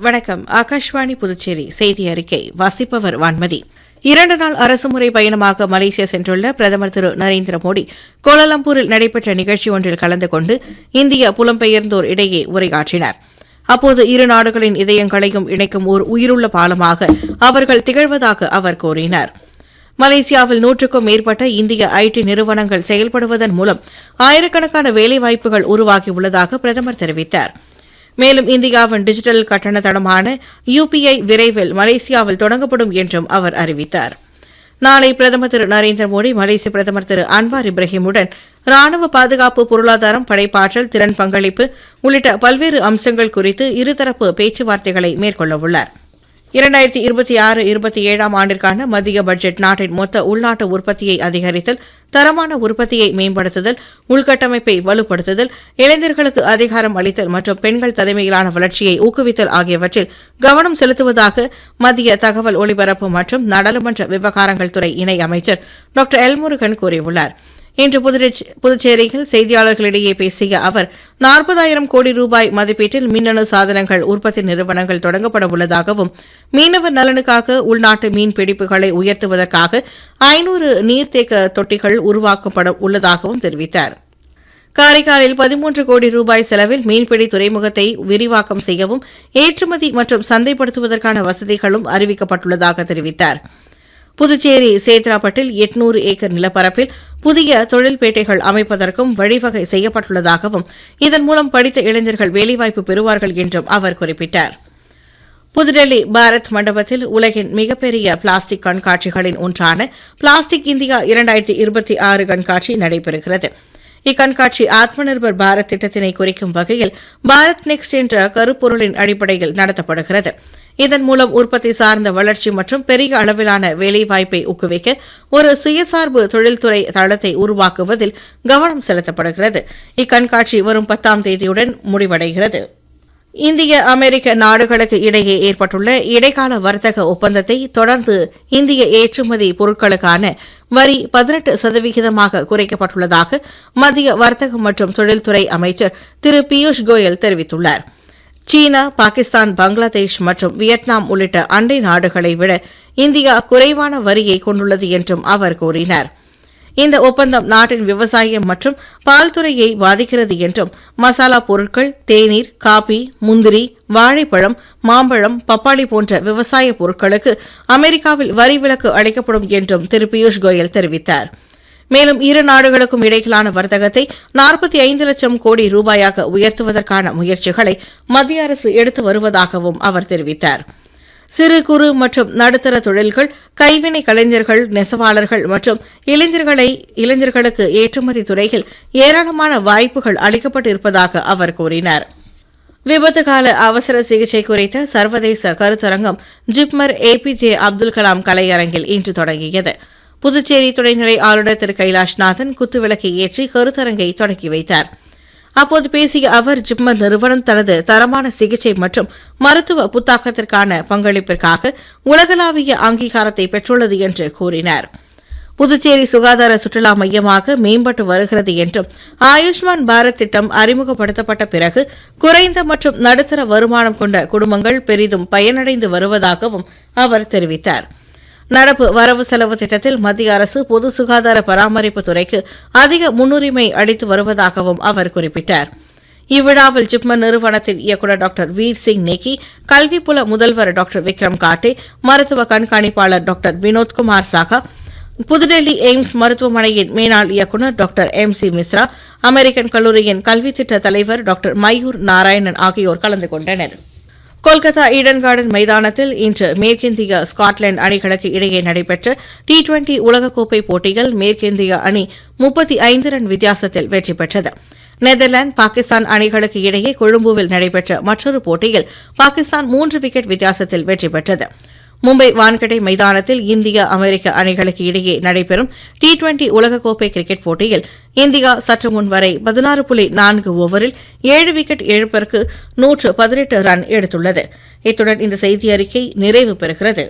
வணக்கம். ஆகாஷ்வாணி புதுச்சேரி செய்தி அறிக்கை வாசிப்பவர் வான்மதி. 2 நாள் அரசுமுறை பயணமாக மலேசியா சென்றுள்ள பிரதமர் திரு நரேந்திர மோடி கோலாலம்பூரில் நடைபெற்ற நிகழ்ச்சி ஒன்றில் கலந்து கொண்டு இந்திய புலம்பெயர்ந்தோர் இடையே உரையாற்றினார். அப்போது இரு நாடுகளின் இதயங்களையும் இணைக்கும் ஓர் உயிருள்ள பாலமாக அவர்கள் திகழ்வதாக அவர் கூறினார். மலேசியாவில் 100க்கும் மேற்பட்ட இந்திய ஐடி நிறுவனங்கள் செயல்படுவதன் மூலம் ஆயிரக்கணக்கான வேலைவாய்ப்புகள் உருவாகியுள்ளதாக பிரதமர் தெரிவித்தார். மேலும் இந்தியாவின் டிஜிட்டல் கட்டண தளமான UPI விரைவில் மலேசியாவில் தொடங்கப்படும் என்றும் அவர் அறிவித்தார். நாளை பிரதமர் திரு நரேந்திர மோடி மலேசிய பிரதமர் திரு அன்வார் இப்ராஹிமுடன் ராணுவ பாதுகாப்பு, பொருளாதாரம், படைப்பாற்றல், திறன் பங்களிப்பு உள்ளிட்ட பல்வேறு அம்சங்கள் குறித்து இருதரப்பு பேச்சுவார்த்தைகளை மேற்கொள்ளவுள்ளார். 2026-27 ஆண்டிற்கான மத்திய பட்ஜெட் நாட்டின் மொத்த உள்நாட்டு உற்பத்தியை அதிகரித்தல், தரமான உற்பத்தியை மேம்படுத்துதல், உள்கட்டமைப்பை வலுப்படுத்துதல், இளைஞர்களுக்கு அதிகாரம் அளித்தல் மற்றும் பெண்கள் தலைமையிலான வளர்ச்சியை ஊக்குவித்தல் ஆகியவற்றில் கவனம் செலுத்துவதாக மத்திய தகவல் ஒலிபரப்பு மற்றும் நாடாளுமன்ற விவகாரங்கள் துறை இணை அமைச்சர் டாக்டர் எல் முருகன் கூறியுள்ளார். இன்று புதுச்சேரியில் செய்தியாளர்களிடையே பேசிய அவர் 40,000 கோடி ரூபாய் மதிப்பீட்டில் மின்னணு சாதனங்கள் உற்பத்தி நிறுவனங்கள் தொடங்கப்பட உள்ளதாகவும், மீனவர் நலனுக்காக உள்நாட்டு மீன் பிடிப்புகளை உயர்த்துவதற்காக 500 நீர்த்தேக்க தொட்டிகள் உருவாக்கப்பட உள்ளதாகவும் தெரிவித்தார். காரைக்காலில் 13 கோடி ரூபாய் செலவில் மீன்பிடி துறைமுகத்தை விரிவாக்கம் செய்யவும் ஏற்றுமதி மற்றும் சந்தைப்படுத்துவதற்கான வசதிகளும் அறிவிக்கப்பட்டுள்ளதாக தெரிவித்தார். புதுச்சேரி சேத்ராப்பட்டில் 800 ஏக்கர் நிலப்பரப்பில் புதிய தொழில்பேட்டைகள் அமைப்பதற்கும் வழிவகை செய்யப்பட்டுள்ளதாகவும், இதன் மூலம் படித்த இளைஞர்கள் வேலைவாய்ப்பு பெறுவார்கள் என்றும் அவர் குறிப்பிட்டார். புதுடெல்லி பாரத் மண்டபத்தில் உலகின் மிகப்பெரிய பிளாஸ்டிக் கண்காட்சிகளின் ஒன்றான பிளாஸ்டிக் இந்தியா 2026 கண்காட்சி நடைபெறுகிறது. இக்கண்காட்சி ஆத்ம நிர்பர் பாரத் திட்டத்தினை குறிக்கும் வகையில் பாரத் நெக்ஸ்ட் என்ற கருப்பொருளின் அடிப்படையில் நடத்தப்படுகிறது. இதன் மூலம் உற்பத்தி சார்ந்த வளர்ச்சி மற்றும் பெரிய அளவிலான வேலைவாய்ப்பை ஊக்குவிக்க ஒரு சுயசார்பு தொழில்துறை தளத்தை உருவாக்குவதில் கவனம் செலுத்தப்படுகிறது. இக்கண்காட்சி வரும் 10ஆம் தேதியுடன் முடிவடைகிறது. இந்திய அமெரிக்க நாடுகளுக்கு இடையே ஏற்பட்டுள்ள இடைக்கால வர்த்தக ஒப்பந்தத்தை தொடர்ந்து இந்திய ஏற்றுமதி பொருட்களுக்கான வரி 18% குறைக்கப்பட்டுள்ளதாக மத்திய வர்த்தக மற்றும் தொழில்துறை அமைச்சர் திரு பியூஷ் கோயல் தெரிவித்துள்ளார். சீனா, பாகிஸ்தான், பங்களாதேஷ் மற்றும் வியட்நாம் உள்ளிட்ட அண்டை நாடுகளை விட இந்தியா குறைவான வரியை கொண்டுள்ளது என்றும் அவர் கூறினார். இந்த ஒப்பந்தம் நாட்டின் விவசாயம் மற்றும் பால்துறையை பாதிக்கிறது என்றும், மசாலா பொருட்கள், தேநீர், காபி, முந்திரி, வாழைப்பழம், மாம்பழம், பப்பாளி போன்ற விவசாய பொருட்களுக்கு அமெரிக்காவில் வரி விலக்கு அளிக்கப்படும் என்றும் திரு பியூஷ் கோயல் தெரிவித்தார். மேலும் இரு நாடுகளுக்கும் இடையிலான வர்த்தகத்தை 45 லட்சம் கோடி ரூபாயாக உயர்த்துவதற்கான முயற்சிகளை மத்திய அரசு எடுத்து வருவதாகவும் அவர் தெரிவித்தார். சிறு குறு மற்றும் நடுத்தர தொழில்கள், கைவினை கலைஞர்கள், நெசவாளர்கள் மற்றும் இளைஞர்களுக்கு ஏற்றுமதி துறையில் ஏராளமான வாய்ப்புகள் அளிக்கப்பட்டிருப்பதாக அவர் கூறினார். விபத்து கால அவசர சிகிச்சை குறித்த சர்வதேச கருத்தரங்கம் ஜிப்மர் APJ அப்துல் கலாம் கலையரங்கில் இன்று தொடங்கியது. புதுச்சேரி துணைநிலை ஆளுநர் திரு கைலாஷ்நாதன் குத்துவிளக்கை ஏற்றி கருத்தரங்கை தொடங்கி வைத்தார். அப்போது பேசிய அவர், ஜிப்மர் நிறுவனம் தனது தரமான சிகிச்சை மற்றும் மருத்துவ புத்தாக்கத்திற்கான பங்களிப்பிற்காக உலகளாவிய அங்கீகாரத்தை பெற்றுள்ளது என்று கூறினார். புதுச்சேரி சுகாதார சுற்றுலா மையமாக மேம்பட்டு வருகிறது என்றும், ஆயுஷ்மான் பாரத் திட்டம் அறிமுகப்படுத்தப்பட்ட பிறகு குறைந்த மற்றும் நடுத்தர வருமானம் கொண்ட குடும்பங்கள் பெரிதும் பயனடைந்து வருவதாகவும் அவர் தெரிவித்தார். நடப்பு வரவு செலவு திட்டத்தில் மத்திய அரசு பொது சுகாதார பராமரிப்பு துறைக்கு அதிக முன்னுரிமை அளித்து வருவதாகவும் அவர் குறிப்பிட்டார். இவ்விழாவில் ஜிப்மர் நிறுவனத்தின் இயக்குநர் டாக்டர் வீர் சிங் நேகி, கல்விப்புல முதல்வர் டாக்டர் விக்ரம் காட்டே, மருத்துவ கண்காணிப்பாளர் டாக்டர் வினோத்குமார் சாகா, புதுடெல்லி எய்ம்ஸ் மருத்துவமனையின் மேனாள் இயக்குநர் டாக்டர் MC மிஸ்ரா, அமெரிக்கன் கல்லூரியின் கல்வித்திட்ட தலைவர் டாக்டர் மயூர் நாராயணன் ஆகியோர் கலந்து கொண்டனர். கொல்கத்தா ஈடன் கார்டன் மைதானத்தில் இன்று மேற்கிந்திய ஸ்காட்லாந்து அணிகளுக்கு இடையே நடைபெற்ற T20 உலகக்கோப்பை போட்டியில் மேற்கிந்திய அணி 35 ரன் வித்தியாசத்தில் வெற்றி பெற்றது. நெதர்லாந்து, பாகிஸ்தான் அணிகளுக்கு இடையே கொழும்புவில் நடைபெற்ற மற்றொரு போட்டியில் பாகிஸ்தான் 3 விக்கெட் வித்தியாசத்தில் வெற்றி பெற்றது. மும்பை வான்கடே மைதானத்தில் இந்திய அமெரிக்க அணிகளுக்கு இடையே நடைபெறும் T20 உலகக்கோப்பை கிரிக்கெட் போட்டியில் இந்தியா சற்று முன் வரை 16.4 ஓவரில் 7 விக்கெட் இழப்பிற்கு 118 ரன் எடுத்துள்ளது. இத்துடன் இந்த செய்தி அறிக்கை நிறைவு பெறுகிறது.